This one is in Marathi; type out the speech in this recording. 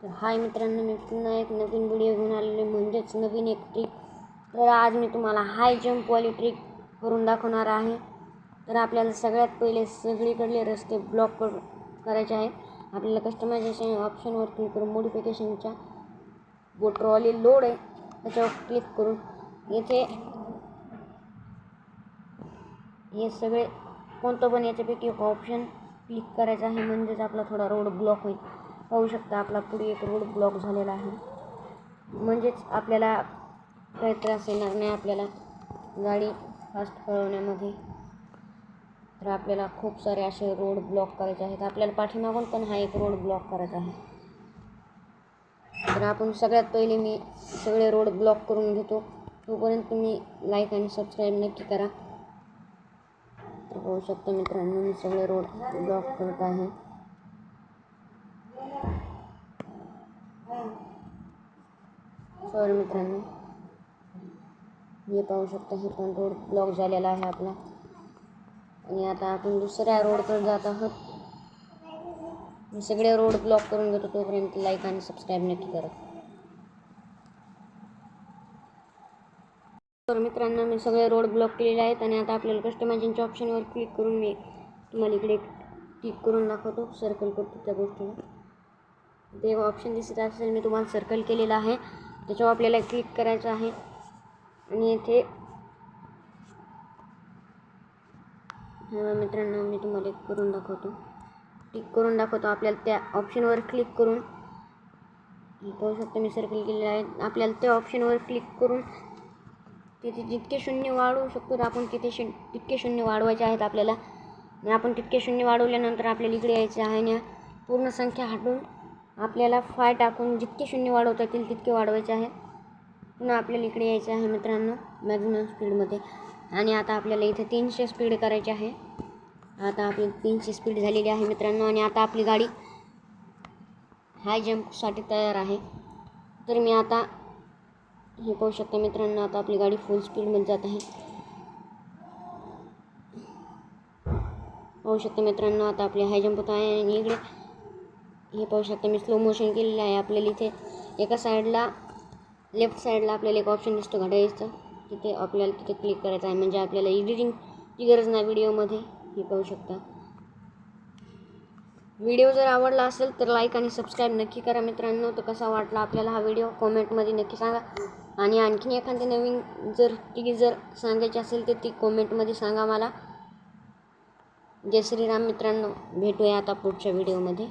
तर हाय मित्रांनो, मी पुन्हा एक नवीन व्हिडिओ घेऊन आलेलो म्हणजेच नवीन एक ट्रिक. तर आज मी तुम्हाला हाय जंपवाली ट्रिक करून दाखवणार आहे. तर आपल्याला सगळ्यात पहिले सगळीकडले रस्ते ब्लॉक करायचे आहेत. आपल्याला कस्टमायझेशन ऑप्शनवर क्लिक करून मॉडिफिकेशनच्या जो ट्रॉली लोड आहे त्याच्यावर क्लिक करून येथे हे सगळे कोणतं पण याच्यापैकी एक ऑप्शन क्लिक करायचं आहे, म्हणजेच आपला थोडा रोड ब्लॉक होईल. पाहू शकता आपला पुढे एक रोड ब्लॉक झालेला आहे, म्हणजेच आपल्याला काही त्रास येणार नाही आपल्याला गाडी फास्ट पळवण्यामध्ये. तर आपल्याला खूप सारे असे रोड ब्लॉक करायचे आहेत. आपल्याला पाठीमागून पण हा एक रोड ब्लॉक करायचा आहे. तर आपण सगळ्यात पहिले मी सगळे रोड ब्लॉक करून घेतो. तोपर्यंत तुम्ही लाईक आणि सबस्क्राईब नक्की करा. तर पाहू शकता मित्रांनो, मी सगळे रोड ब्लॉक करत आहे. सॉरी मित्रांनो, हे पाहू शकता हे पण रोड ब्लॉक झालेला आहे आपला. आणि आता आपण दुसऱ्या रोडवर जात आहोत. मी सगळे रोड ब्लॉक करून घेतो. तोपर्यंत लाईक आणि सबस्क्राईब नक्की करा. तर मित्रांनो, मी सगळे रोड ब्लॉक केलेले आहेत आणि आता आपल्याला कस्टमायझेशनच्या ऑप्शनवर क्लिक करून मी तुम्हाला इकडे टिक करून दाखवतो. सर्कल करतो त्या गोष्टीवर. ते ऑप्शन दिसत असेल, मी तुम्हाला सर्कल केलेलं आहे, त्याच्यावर आपल्याला क्लिक करायचं आहे. आणि इथे मित्रांनो, मी तुम्हाला करून दाखवतो, टिक करून दाखवतो. आपल्याला त्या ऑप्शनवर क्लिक करून पाहू शकता मी सर्कल केलेलं आहे. आपल्याला त्या ऑप्शनवर क्लिक करून तिथे जितके शून्य वाढवू शकतो तर आपण तितके शून्य वाढवायचे आहेत आपल्याला. आणि आपण तितके शून्य वाढवल्यानंतर आपल्याला इकडे यायचे आहे आणि पूर्ण संख्या हटवून आपल्याला 5 टाकून जितके शून्य वाढवता येतील तितके वाढवायचे आहेत. पुन्हा आपल्याला इकडे यायचं आहे मित्रांनो मॅक्झिमम स्पीडमध्ये. आणि आता आपल्याला इथे 300 स्पीड करायची आहे. आता आपली 300 स्पीड झालेली आहे मित्रांनो. आणि आता आपली गाडी हाय जंपसाठी तयार आहे. तर मी आता हे पाहू शकता मित्रांनो, आता आपली गाडी फुल स्पीडमध्ये जात आहे. पाहू शकता मित्रांनो, आता आपली हाय जंप होत आहे. आणि इकडे हे पाहू शकता मी स्लो मोशन केलेलं आहे. आपल्याला इथे एका साईडला लेफ्ट साईडला आपल्याला एक ऑप्शन दिसतो घड्याळीचं, तिथे आपल्याला तिथे क्लिक करायचं आहे, म्हणजे आपल्याला एडिटिंगची गरज नाही व्हिडिओमध्ये. हे पाहू शकता. व्हिडिओ जर आवडला असेल तर लाईक आणि सबस्क्राईब नक्की करा मित्रांनो. तर कसा वाटला आपल्याला हा व्हिडिओ कॉमेंटमध्ये नक्की सांगा. आणि आणखीन एखादी नवीन जर सांगायची असेल तर ती कॉमेंटमध्ये सांगा मला. जय श्रीराम मित्रांनो, भेटूया आता पुढच्या व्हिडिओमध्ये.